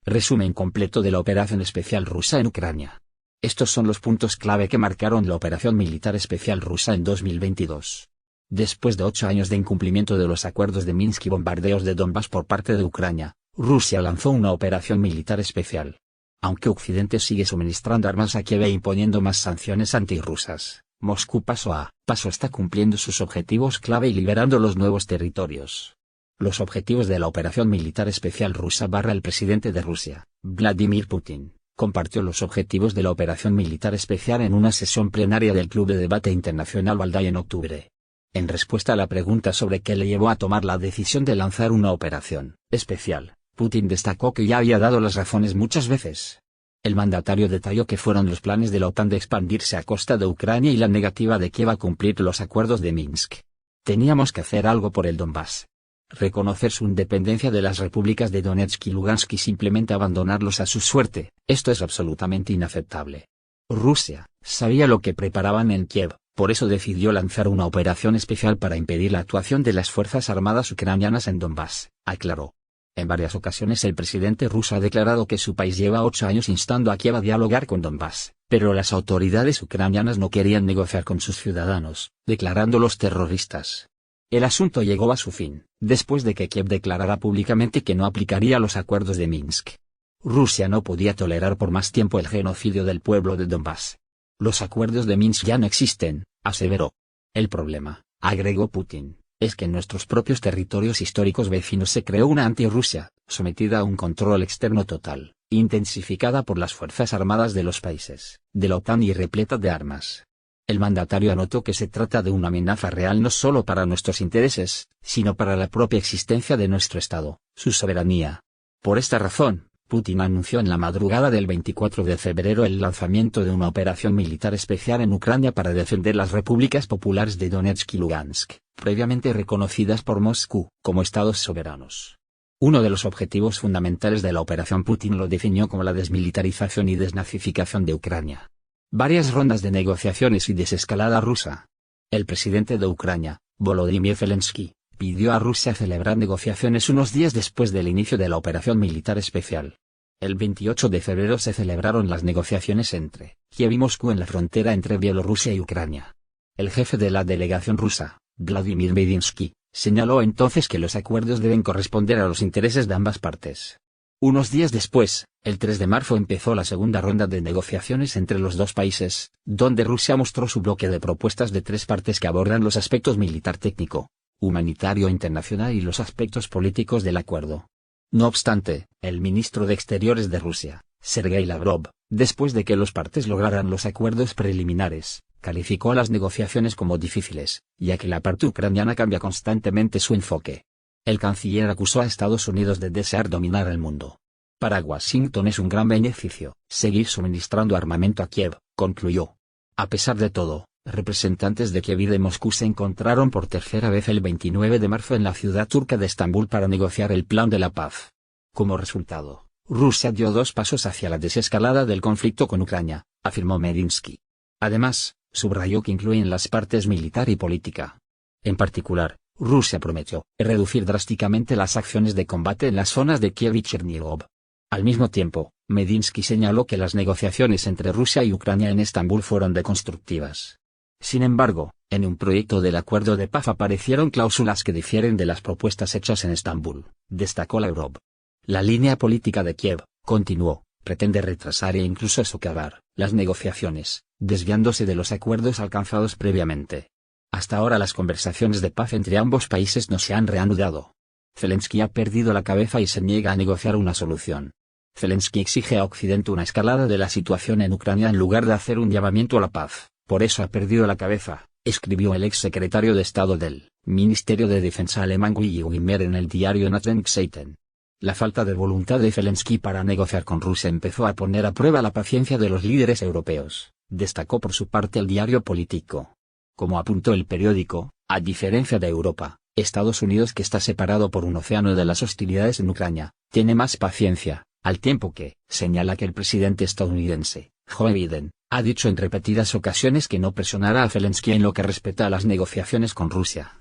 Resumen completo de la operación especial rusa en Ucrania. Estos son los puntos clave que marcaron la operación militar especial rusa en 2022. Después de 8 años de incumplimiento de los acuerdos de Minsk y bombardeos de Donbass por parte de Ucrania, Rusia lanzó una operación militar especial. Aunque Occidente sigue suministrando armas a Kiev e imponiendo más sanciones antirrusas, Moscú paso a paso está cumpliendo sus objetivos clave y liberando los nuevos territorios. Los objetivos de la operación militar especial rusa / el presidente de Rusia, Vladimir Putin, compartió los objetivos de la operación militar especial en una sesión plenaria del Club de Debate Internacional Valdai en octubre. En respuesta a la pregunta sobre qué le llevó a tomar la decisión de lanzar una operación especial, Putin destacó que ya había dado las razones muchas veces. El mandatario detalló que fueron los planes de la OTAN de expandirse a costa de Ucrania y la negativa de Kiev a cumplir los acuerdos de Minsk. Teníamos que hacer algo por el Donbass. Reconocer su independencia de las repúblicas de Donetsk y Lugansk y simplemente abandonarlos a su suerte, esto es absolutamente inaceptable. Rusia sabía lo que preparaban en Kiev, por eso decidió lanzar una operación especial para impedir la actuación de las fuerzas armadas ucranianas en Donbass, aclaró. En varias ocasiones el presidente ruso ha declarado que su país lleva 8 años instando a Kiev a dialogar con Donbass, pero las autoridades ucranianas no querían negociar con sus ciudadanos, declarándolos terroristas. El asunto llegó a su fin, después de que Kiev declarara públicamente que no aplicaría los acuerdos de Minsk. Rusia no podía tolerar por más tiempo el genocidio del pueblo de Donbass. Los acuerdos de Minsk ya no existen, aseveró. El problema, agregó Putin, es que en nuestros propios territorios históricos vecinos se creó una anti-Rusia, sometida a un control externo total, intensificada por las fuerzas armadas de los países de la OTAN y repleta de armas. El mandatario anotó que se trata de una amenaza real no solo para nuestros intereses, sino para la propia existencia de nuestro Estado, su soberanía. Por esta razón, Putin anunció en la madrugada del 24 de febrero el lanzamiento de una operación militar especial en Ucrania para defender las repúblicas populares de Donetsk y Lugansk, previamente reconocidas por Moscú como estados soberanos. Uno de los objetivos fundamentales de la operación Putin lo definió como la desmilitarización y desnazificación de Ucrania. Varias rondas de negociaciones y desescalada rusa. El presidente de Ucrania, Volodymyr Zelensky, pidió a Rusia celebrar negociaciones unos días después del inicio de la operación militar especial. El 28 de febrero se celebraron las negociaciones entre Kiev y Moscú en la frontera entre Bielorrusia y Ucrania. El jefe de la delegación rusa, Vladimir Medinsky, señaló entonces que los acuerdos deben corresponder a los intereses de ambas partes. Unos días después, el 3 de marzo empezó la segunda ronda de negociaciones entre los dos países, donde Rusia mostró su bloque de propuestas de 3 partes que abordan los aspectos militar técnico, humanitario internacional y los aspectos políticos del acuerdo. No obstante, el ministro de Exteriores de Rusia, Sergei Lavrov, después de que los partes lograran los acuerdos preliminares, calificó a las negociaciones como difíciles, ya que la parte ucraniana cambia constantemente su enfoque. El canciller acusó a Estados Unidos de desear dominar el mundo. Para Washington es un gran beneficio seguir suministrando armamento a Kiev, concluyó. A pesar de todo, representantes de Kiev y de Moscú se encontraron por tercera vez el 29 de marzo en la ciudad turca de Estambul para negociar el plan de la paz. Como resultado, Rusia dio 2 pasos hacia la desescalada del conflicto con Ucrania, afirmó Medinsky. Además, subrayó que incluyen las partes militar y política. En particular, Rusia prometió reducir drásticamente las acciones de combate en las zonas de Kiev y Chernígov. Al mismo tiempo, Medinsky señaló que las negociaciones entre Rusia y Ucrania en Estambul fueron deconstructivas. Sin embargo, en un proyecto del acuerdo de paz aparecieron cláusulas que difieren de las propuestas hechas en Estambul, destacó Lavrov. La línea política de Kiev, continuó, pretende retrasar e incluso socavar las negociaciones, desviándose de los acuerdos alcanzados previamente. Hasta ahora las conversaciones de paz entre ambos países no se han reanudado. Zelensky ha perdido la cabeza y se niega a negociar una solución. Zelensky exige a Occidente una escalada de la situación en Ucrania en lugar de hacer un llamamiento a la paz, por eso ha perdido la cabeza, escribió el exsecretario de Estado del Ministerio de Defensa alemán Willy Wimmer en el diario Nachrichtenseiten. La falta de voluntad de Zelensky para negociar con Rusia empezó a poner a prueba la paciencia de los líderes europeos, destacó por su parte el diario Político. Como apuntó el periódico, a diferencia de Europa, Estados Unidos, que está separado por un océano de las hostilidades en Ucrania, tiene más paciencia, al tiempo que, señala que el presidente estadounidense, Joe Biden, ha dicho en repetidas ocasiones que no presionará a Zelensky en lo que respecta a las negociaciones con Rusia.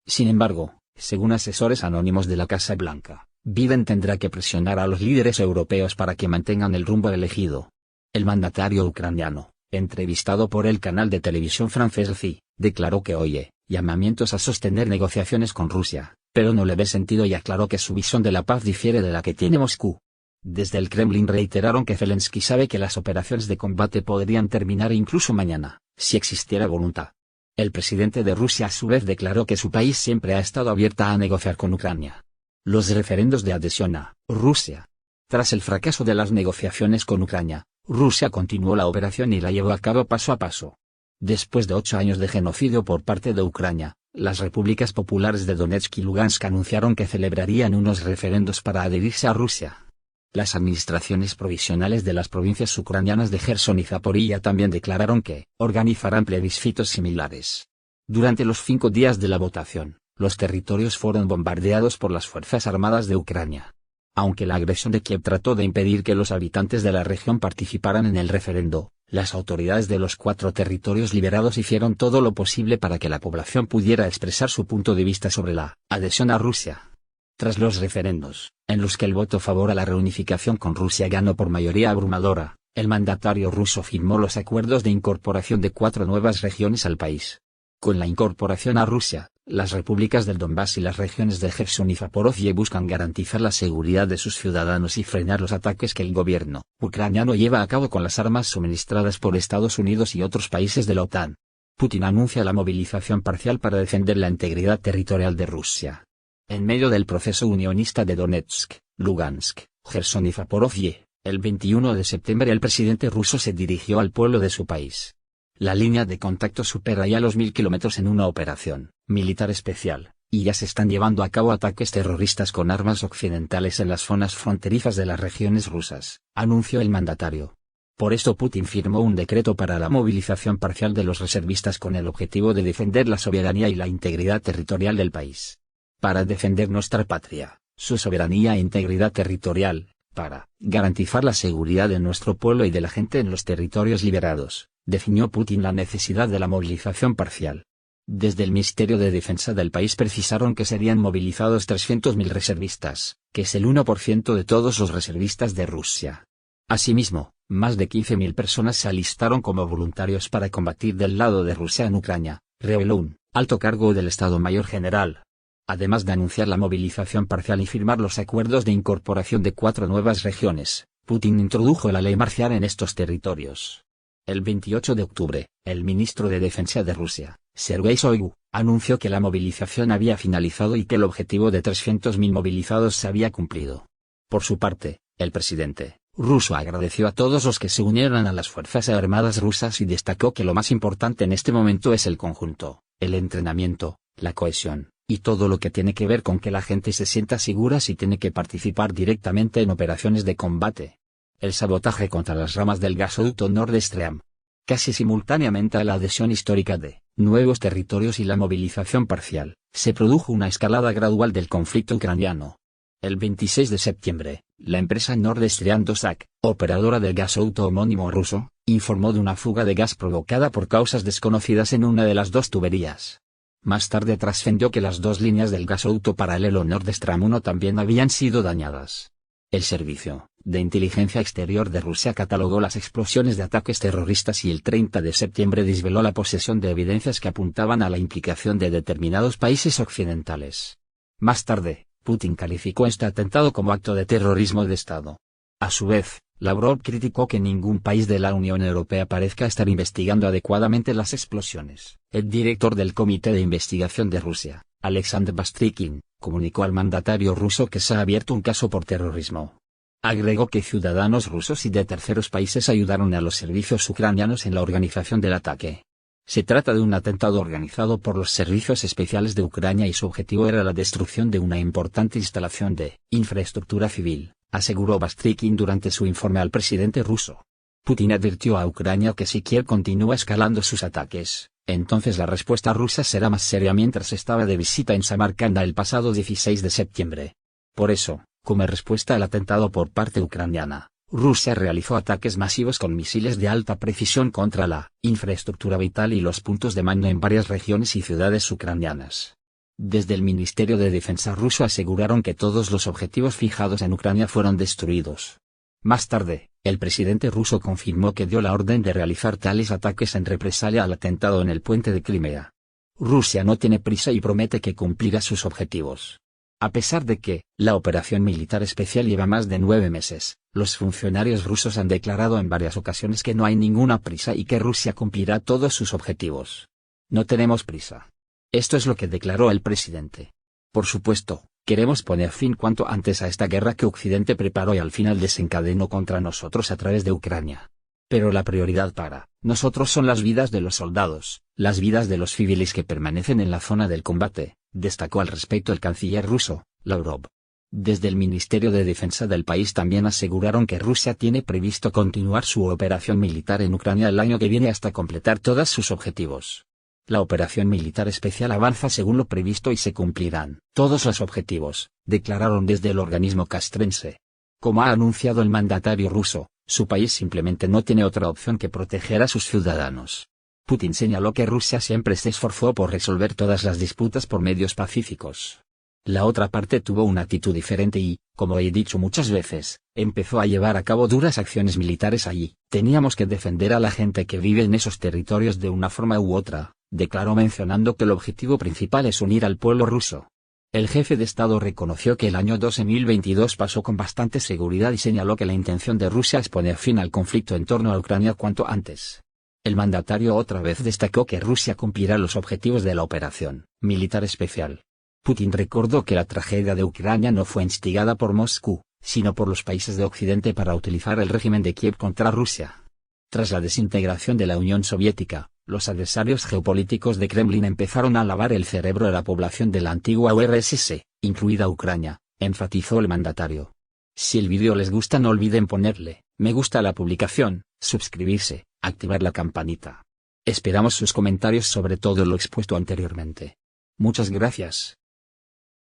Sin embargo, según asesores anónimos de la Casa Blanca, Biden tendrá que presionar a los líderes europeos para que mantengan el rumbo elegido. El mandatario ucraniano, entrevistado por el canal de televisión francés RFI, declaró que oye llamamientos a sostener negociaciones con Rusia, pero no le ve sentido y aclaró que su visión de la paz difiere de la que tiene Moscú. Desde el Kremlin reiteraron que Zelensky sabe que las operaciones de combate podrían terminar incluso mañana, si existiera voluntad. El presidente de Rusia a su vez declaró que su país siempre ha estado abierta a negociar con Ucrania. Los referendos de adhesión a Rusia. Tras el fracaso de las negociaciones con Ucrania, Rusia continuó la operación y la llevó a cabo paso a paso. Después de 8 años de genocidio por parte de Ucrania, las repúblicas populares de Donetsk y Lugansk anunciaron que celebrarían unos referendos para adherirse a Rusia. Las administraciones provisionales de las provincias ucranianas de Gerson y Zaporilla también declararon que organizarán plebiscitos similares. Durante los 5 días de la votación, los territorios fueron bombardeados por las Fuerzas Armadas de Ucrania. Aunque la agresión de Kiev trató de impedir que los habitantes de la región participaran en el referendo, las autoridades de los 4 territorios liberados hicieron todo lo posible para que la población pudiera expresar su punto de vista sobre la adhesión a Rusia. Tras los referendos, en los que el voto a favor a la reunificación con Rusia ganó por mayoría abrumadora, el mandatario ruso firmó los acuerdos de incorporación de 4 nuevas regiones al país. Con la incorporación a Rusia, las repúblicas del Donbass y las regiones de Gerson y Zaporozhye buscan garantizar la seguridad de sus ciudadanos y frenar los ataques que el gobierno ucraniano lleva a cabo con las armas suministradas por Estados Unidos y otros países de la OTAN. Putin anuncia la movilización parcial para defender la integridad territorial de Rusia. En medio del proceso unionista de Donetsk, Lugansk, Gerson y Zaporozhye, el 21 de septiembre el presidente ruso se dirigió al pueblo de su país. La línea de contacto supera ya los 1000 kilómetros en una operación militar especial, y ya se están llevando a cabo ataques terroristas con armas occidentales en las zonas fronterizas de las regiones rusas, anunció el mandatario. Por esto Putin firmó un decreto para la movilización parcial de los reservistas con el objetivo de defender la soberanía y la integridad territorial del país. Para defender nuestra patria, su soberanía e integridad territorial, para garantizar la seguridad de nuestro pueblo y de la gente en los territorios liberados, definió Putin la necesidad de la movilización parcial. Desde el Ministerio de Defensa del país precisaron que serían movilizados 300.000 reservistas, que es el 1% de todos los reservistas de Rusia. Asimismo, más de 15.000 personas se alistaron como voluntarios para combatir del lado de Rusia en Ucrania, reveló un alto cargo del Estado Mayor General. Además de anunciar la movilización parcial y firmar los acuerdos de incorporación de 4 nuevas regiones, Putin introdujo la ley marcial en estos territorios. El 28 de octubre, el ministro de Defensa de Rusia, Sergei Shoigu, anunció que la movilización había finalizado y que el objetivo de 300.000 movilizados se había cumplido. Por su parte, el presidente ruso agradeció a todos los que se unieron a las Fuerzas Armadas rusas y destacó que lo más importante en este momento es el conjunto, el entrenamiento, la cohesión, y todo lo que tiene que ver con que la gente se sienta segura si tiene que participar directamente en operaciones de combate. El sabotaje contra las ramas del gasoducto Nord Stream. Casi simultáneamente a la adhesión histórica de nuevos territorios y la movilización parcial, se produjo una escalada gradual del conflicto ucraniano. El 26 de septiembre, la empresa Nord Stream 2, operadora del gasoducto homónimo ruso, informó de una fuga de gas provocada por causas desconocidas en una de las 2 tuberías. Más tarde trascendió que las 2 líneas del gasoducto paralelo Nord Stream 1 también habían sido dañadas. El Servicio de Inteligencia Exterior de Rusia catalogó las explosiones de ataques terroristas y el 30 de septiembre desveló la posesión de evidencias que apuntaban a la implicación de determinados países occidentales. Más tarde, Putin calificó este atentado como acto de terrorismo de Estado. A su vez, Lavrov criticó que ningún país de la Unión Europea parezca estar investigando adecuadamente las explosiones. El director del Comité de Investigación de Rusia, Alexander Bastrykin, comunicó al mandatario ruso que se ha abierto un caso por terrorismo. Agregó que ciudadanos rusos y de terceros países ayudaron a los servicios ucranianos en la organización del ataque. Se trata de un atentado organizado por los servicios especiales de Ucrania y su objetivo era la destrucción de una importante instalación de infraestructura civil, aseguró Bastrykin durante su informe al presidente ruso. Putin advirtió a Ucrania que si Kiev continúa escalando sus ataques, entonces la respuesta rusa será más seria mientras estaba de visita en Samarcanda el pasado 16 de septiembre. Por eso, como respuesta al atentado por parte ucraniana, Rusia realizó ataques masivos con misiles de alta precisión contra la infraestructura vital y los puntos de mando en varias regiones y ciudades ucranianas. Desde el Ministerio de Defensa ruso aseguraron que todos los objetivos fijados en Ucrania fueron destruidos. Más tarde, el presidente ruso confirmó que dio la orden de realizar tales ataques en represalia al atentado en el puente de Crimea. Rusia no tiene prisa y promete que cumplirá sus objetivos. A pesar de que la operación militar especial lleva más de 9 meses, los funcionarios rusos han declarado en varias ocasiones que no hay ninguna prisa y que Rusia cumplirá todos sus objetivos. No tenemos prisa. Esto es lo que declaró el presidente. Por supuesto, queremos poner fin cuanto antes a esta guerra que Occidente preparó y al final desencadenó contra nosotros a través de Ucrania. Pero la prioridad para nosotros son las vidas de los soldados, las vidas de los civiles que permanecen en la zona del combate, destacó al respecto el canciller ruso, Lavrov. Desde el Ministerio de Defensa del país también aseguraron que Rusia tiene previsto continuar su operación militar en Ucrania el año que viene hasta completar todos sus objetivos. La operación militar especial avanza según lo previsto y se cumplirán todos los objetivos, declararon desde el organismo castrense. Como ha anunciado el mandatario ruso, su país simplemente no tiene otra opción que proteger a sus ciudadanos. Putin señaló que Rusia siempre se esforzó por resolver todas las disputas por medios pacíficos. La otra parte tuvo una actitud diferente y, como he dicho muchas veces, empezó a llevar a cabo duras acciones militares allí. Teníamos que defender a la gente que vive en esos territorios de una forma u otra, declaró mencionando que el objetivo principal es unir al pueblo ruso. El jefe de Estado reconoció que el año 2022 pasó con bastante seguridad y señaló que la intención de Rusia es poner fin al conflicto en torno a Ucrania cuanto antes. El mandatario otra vez destacó que Rusia cumplirá los objetivos de la operación militar especial. Putin recordó que la tragedia de Ucrania no fue instigada por Moscú, sino por los países de Occidente para utilizar el régimen de Kiev contra Rusia. Tras la desintegración de la Unión Soviética, los adversarios geopolíticos de Kremlin empezaron a lavar el cerebro de la población de la antigua URSS, incluida Ucrania, enfatizó el mandatario. Si el vídeo les gusta no olviden ponerle me gusta a la publicación, suscribirse, activar la campanita. Esperamos sus comentarios sobre todo lo expuesto anteriormente. Muchas gracias.